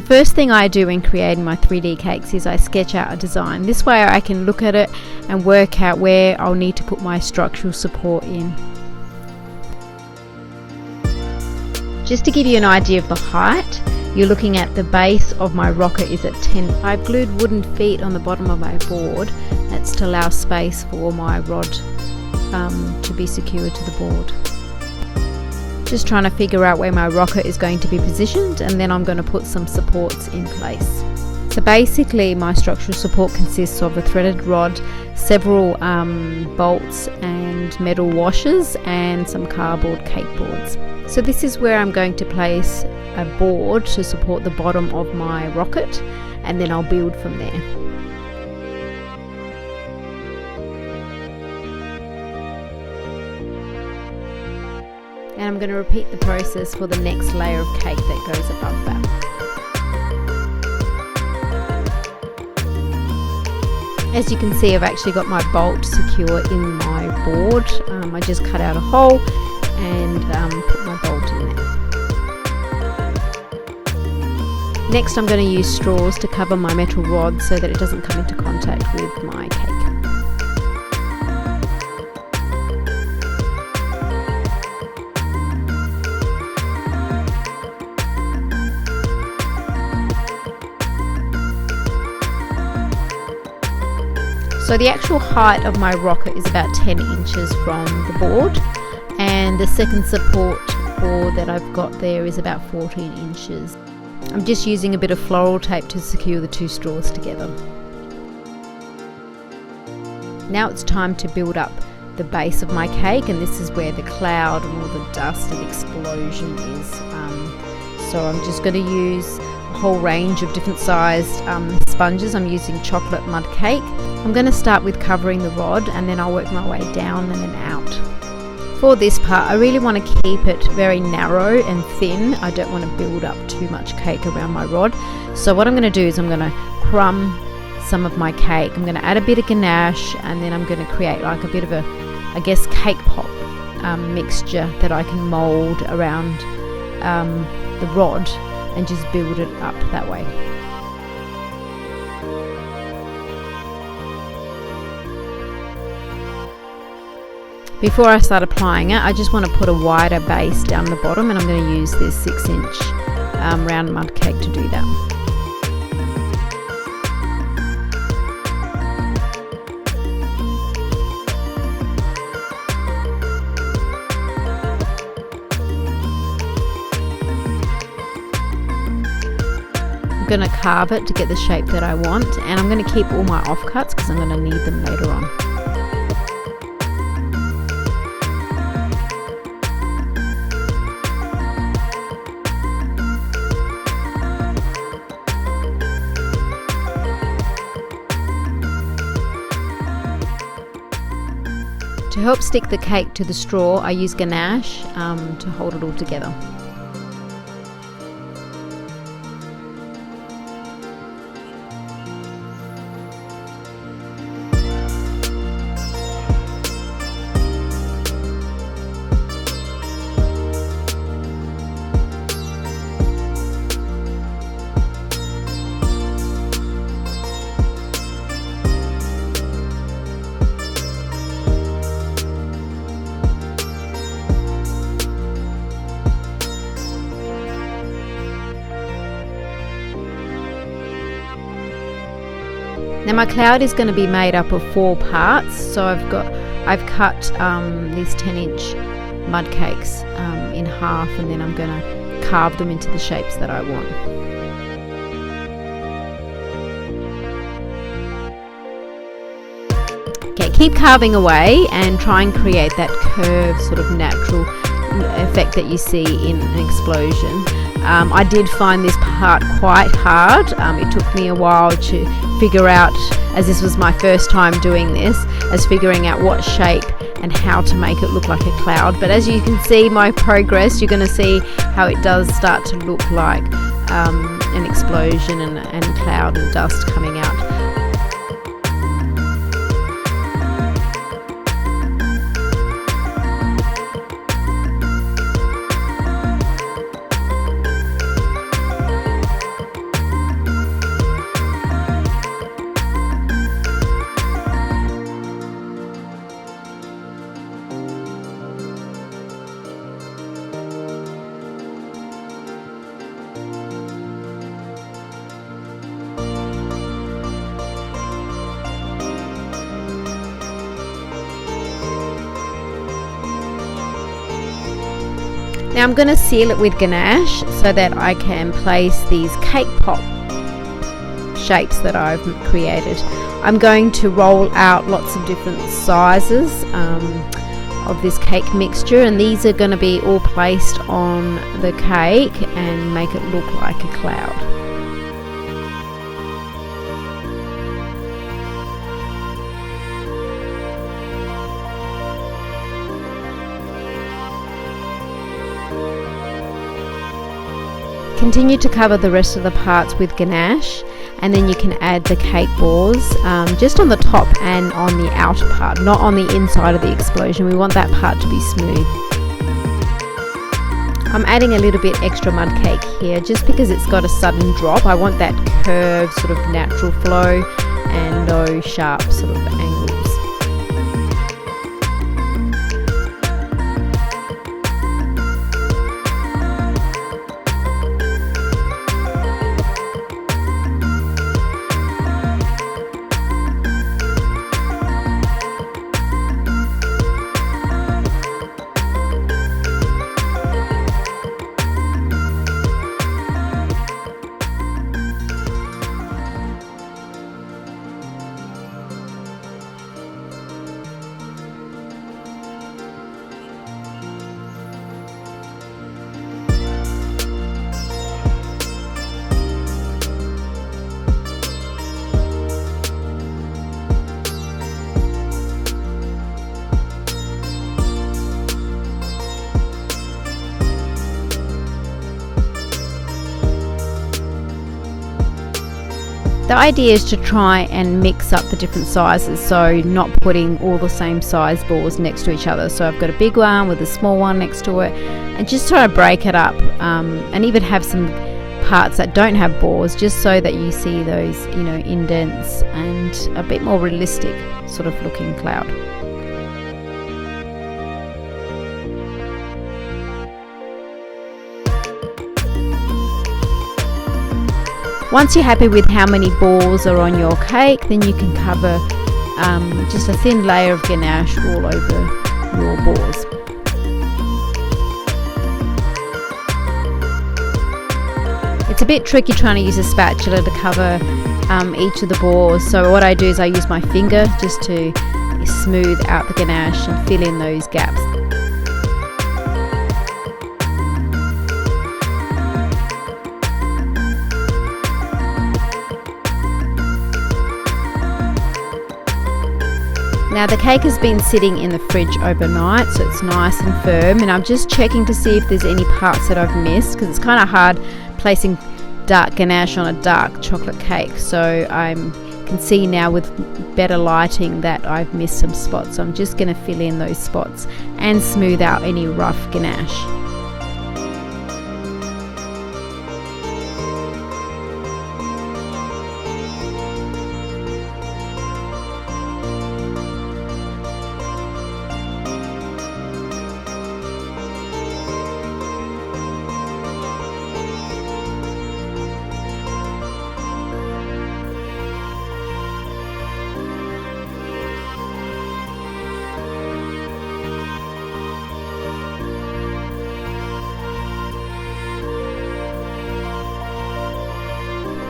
first thing I do when creating my 3D cakes is I sketch out a design. This way I can look at it and work out where I'll need to put my structural support in. Just to give you an idea of the height, you're looking at the base of my rocket is at 10. I've glued wooden feet on the bottom of my board. That's to allow space for my rod to be secured to the board. Just trying to figure out where my rocket is going to be positioned, and then I'm going to put some supports in place. So basically my structural support consists of a threaded rod, several bolts and metal washers, and some cardboard cake boards. So this is where I'm going to place a board to support the bottom of my rocket, and then I'll build from there. And I'm going to repeat the process for the next layer of cake that goes above that. As you can see, I've actually got my bolt secure in my board. I just cut out a hole and put my bolt in there. Next I'm going to use straws to cover my metal rod so that it doesn't come into contact with my cake. So the actual height of my rocket is about 10 inches from the board, and the second support board that I've got there is about 14 inches. I'm just using a bit of floral tape to secure the two straws together. Now it's time to build up the base of my cake, and this is where the cloud and all the dust and explosion is. So I'm just going to use a whole range of different sized sponges. I'm using chocolate mud cake. I'm going to start with covering the rod, and then I'll work my way down and then out. For this part I really want to keep it very narrow and thin. I don't want to build up too much cake around my rod. So what I'm going to do is I'm going to crumb some of my cake. I'm going to add a bit of ganache, and then I'm going to create like a bit of a, I guess, cake pop mixture that I can mold around the rod and just build it up that way. Before I start applying it, I just want to put a wider base down the bottom, and I'm going to use this 6-inch round mud cake to do that. I'm going to carve it to get the shape that I want, and I'm going to keep all my offcuts because I'm going to need them later on. To help stick the cake to the straw, I use ganache to hold it all together. Now my cloud is going to be made up of 4 parts, so I've cut these 10-inch mud cakes in half, and then I'm going to carve them into the shapes that I want. Okay, keep carving away and try and create that curved sort of natural effect that you see in an explosion. I did find this part quite hard. It took me a while to figure out, as this was my first time doing this, as figuring out what shape and how to make it look like a cloud. But as you can see my progress, you're going to see how it does start to look like an explosion and cloud and dust coming out. Now I'm going to seal it with ganache so that I can place these cake pop shapes that I've created. I'm going to roll out lots of different sizes of this cake mixture, and these are going to be all placed on the cake and make it look like a cloud. Continue to cover the rest of the parts with ganache, and then you can add the cake balls just on the top and on the outer part, not on the inside of the explosion. We want that part to be smooth. I'm adding a little bit extra mud cake here just because it's got a sudden drop. I want that curved sort of natural flow and no sharp sort of angles. The idea is to try and mix up the different sizes, so not putting all the same size balls next to each other. So I've got a big one with a small one next to it, and just try to break it up, and even have some parts that don't have balls, just so that you see those, you know, indents and a bit more realistic sort of looking cloud. Once you're happy with how many balls are on your cake, then you can cover just a thin layer of ganache all over your balls. It's a bit tricky trying to use a spatula to cover each of the balls, so what I do is I use my finger just to smooth out the ganache and fill in those gaps. Now the cake has been sitting in the fridge overnight, so it's nice and firm, and I'm just checking to see if there's any parts that I've missed, because it's kind of hard placing dark ganache on a dark chocolate cake. So I can see now with better lighting that I've missed some spots, so I'm just going to fill in those spots and smooth out any rough ganache.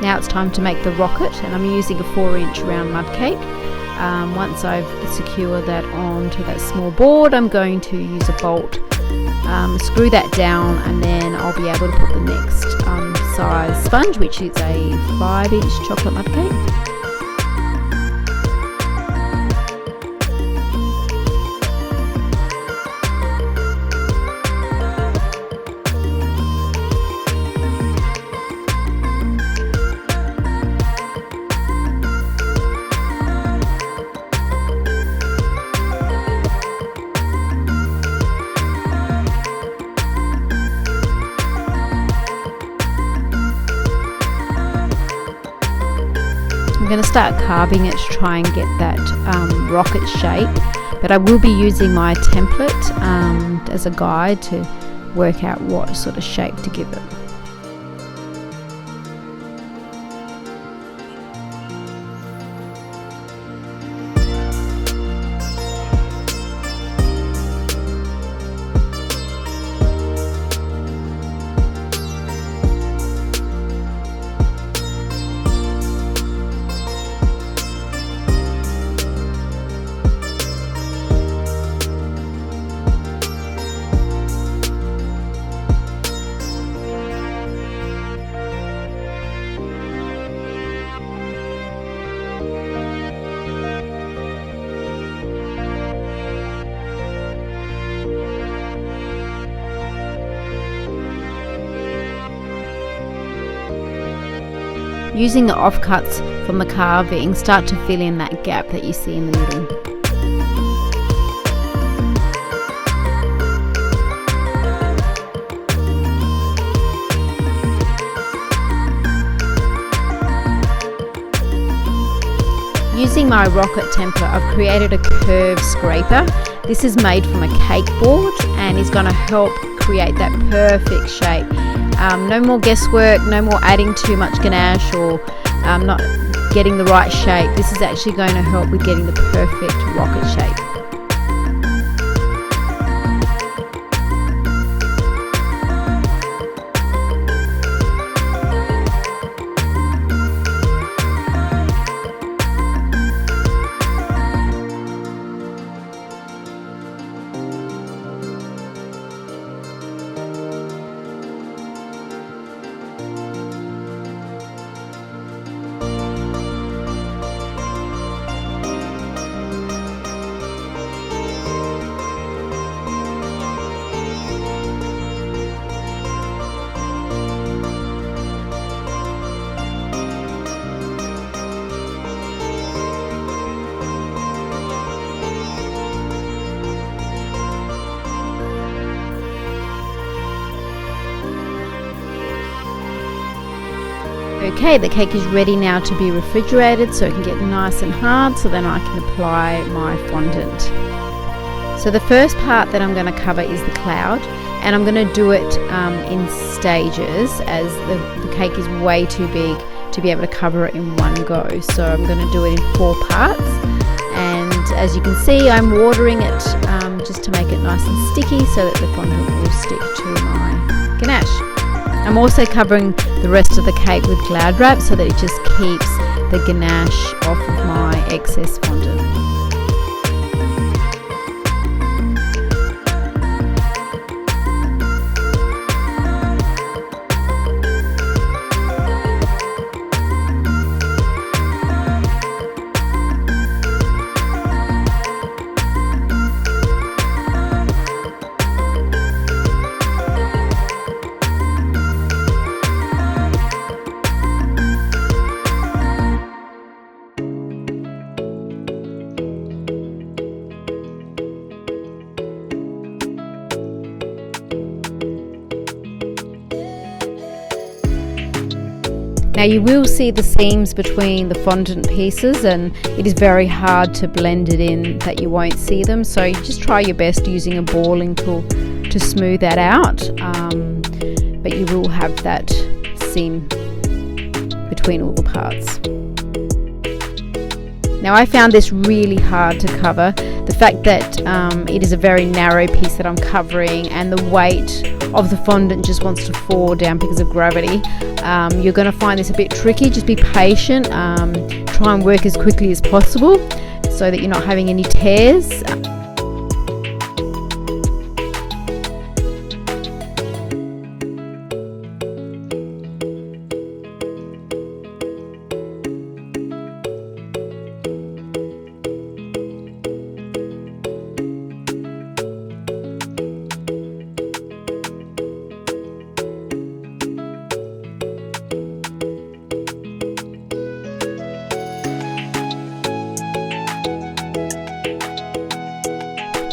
Now it's time to make the rocket, and I'm using a 4-inch round mud cake. Once I've secured that onto that small board, I'm going to use a bolt, screw that down, and then I'll be able to put the next size sponge, which is a 5-inch chocolate mud cake. I'm going to start carving it to try and get that rocket shape, but I will be using my template as a guide to work out what sort of shape to give it. using the offcuts from the carving, start to fill in that gap that you see in the middle. Using my rocket template, I've created a curved scraper. This is made from a cake board and is going to help create that perfect shape. No more guesswork, no more adding too much ganache or not getting the right shape. This is actually going to help with getting the perfect rocket shape. Okay, the cake is ready now to be refrigerated so it can get nice and hard, so then I can apply my fondant. So the first part that I'm going to cover is the cloud, and I'm going to do it in stages, as the cake is way too big to be able to cover it in one go. So I'm going to do it in 4 parts, and as you can see, I'm watering it just to make it nice and sticky so that the fondant will stick to my ganache. I'm also covering the rest of the cake with Glad Wrap so that it just keeps the ganache off of my excess fondant. Now you will see the seams between the fondant pieces, and it is very hard to blend it in that you won't see them, so you just try your best using a balling tool to smooth that out, but you will have that seam between all the parts. Now I found this really hard to cover. The fact that it is a very narrow piece that I'm covering, and the weight of the fondant just wants to fall down because of gravity. You're going to find this a bit tricky. Just be patient. Try and work as quickly as possible so that you're not having any tears.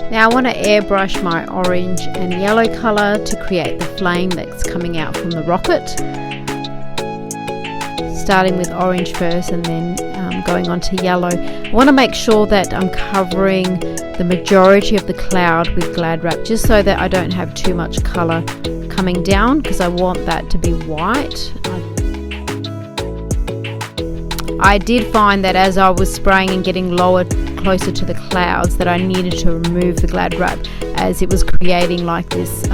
Now I want to airbrush my orange and yellow colour to create the flame that's coming out from the rocket. Starting with orange first and then going on to yellow. I want to make sure that I'm covering the majority of the cloud with Glad Wrap, just so that I don't have too much colour coming down, because I want that to be white. I did find that as I was spraying and getting lower, closer to the clouds, that I needed to remove the Glad Wrap, as it was creating like this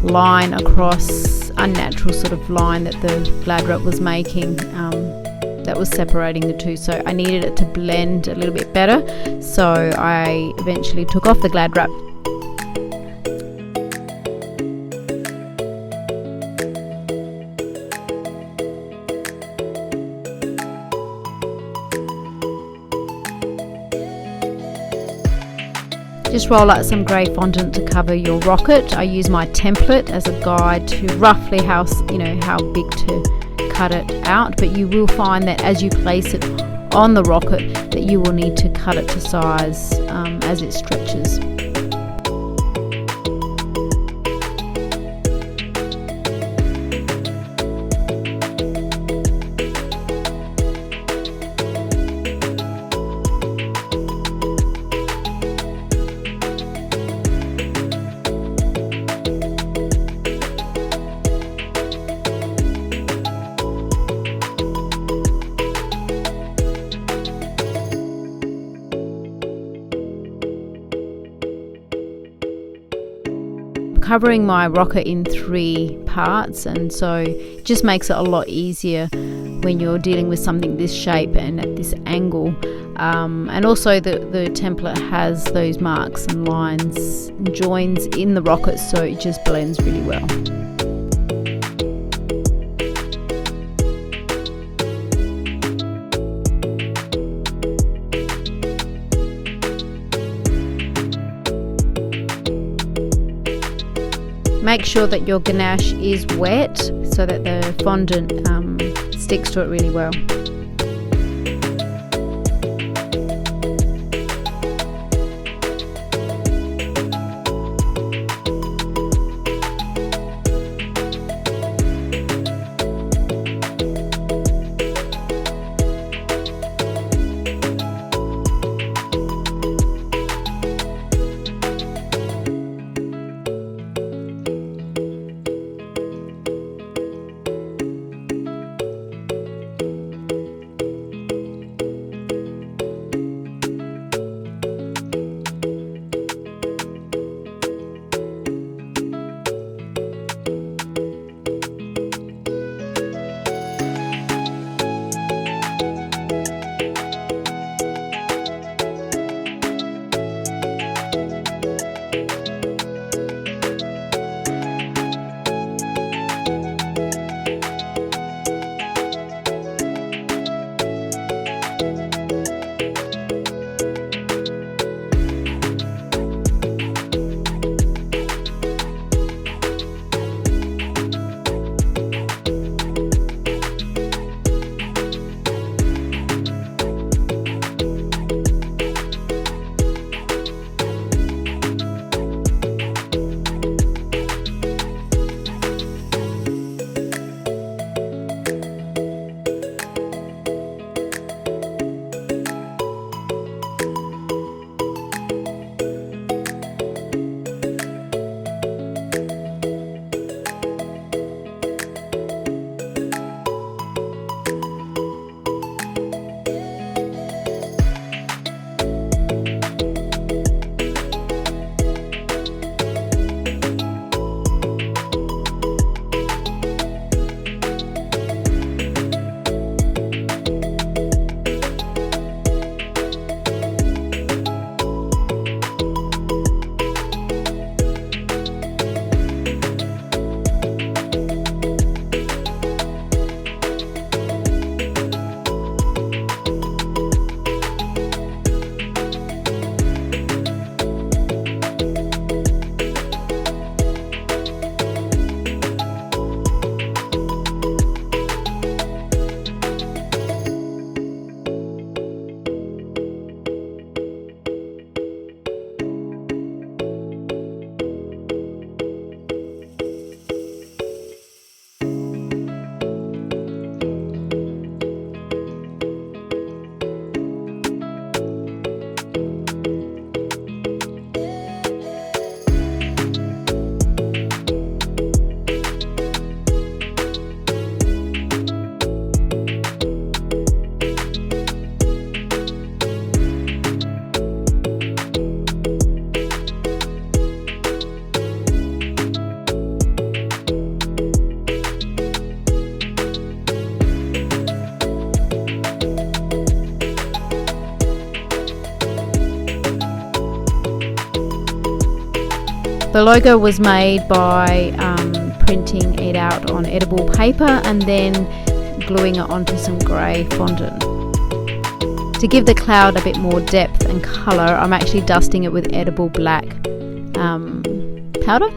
line across, unnatural sort of line that the Glad Wrap was making, that was separating the two. So I needed it to blend a little bit better, so I eventually took off the Glad Wrap. Just roll out some grey fondant to cover your rocket. I use my template as a guide to roughly how big to cut it out, but you will find that as you place it on the rocket that you will need to cut it to size as it stretches. Covering my rocket in 3 parts, and so it just makes it a lot easier when you're dealing with something this shape and at this angle, and also the template has those marks and lines and joins in the rocket, so it just blends really well. Make sure that your ganache is wet so that the fondant sticks to it really well. The logo was made by printing it out on edible paper and then gluing it onto some grey fondant. To give the cloud a bit more depth and colour, I'm actually dusting it with edible black powder.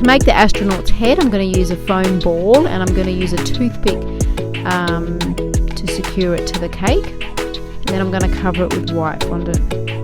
To make the astronaut's head, I'm going to use a foam ball, and I'm going to use a toothpick to secure it to the cake, and then I'm going to cover it with white fondant.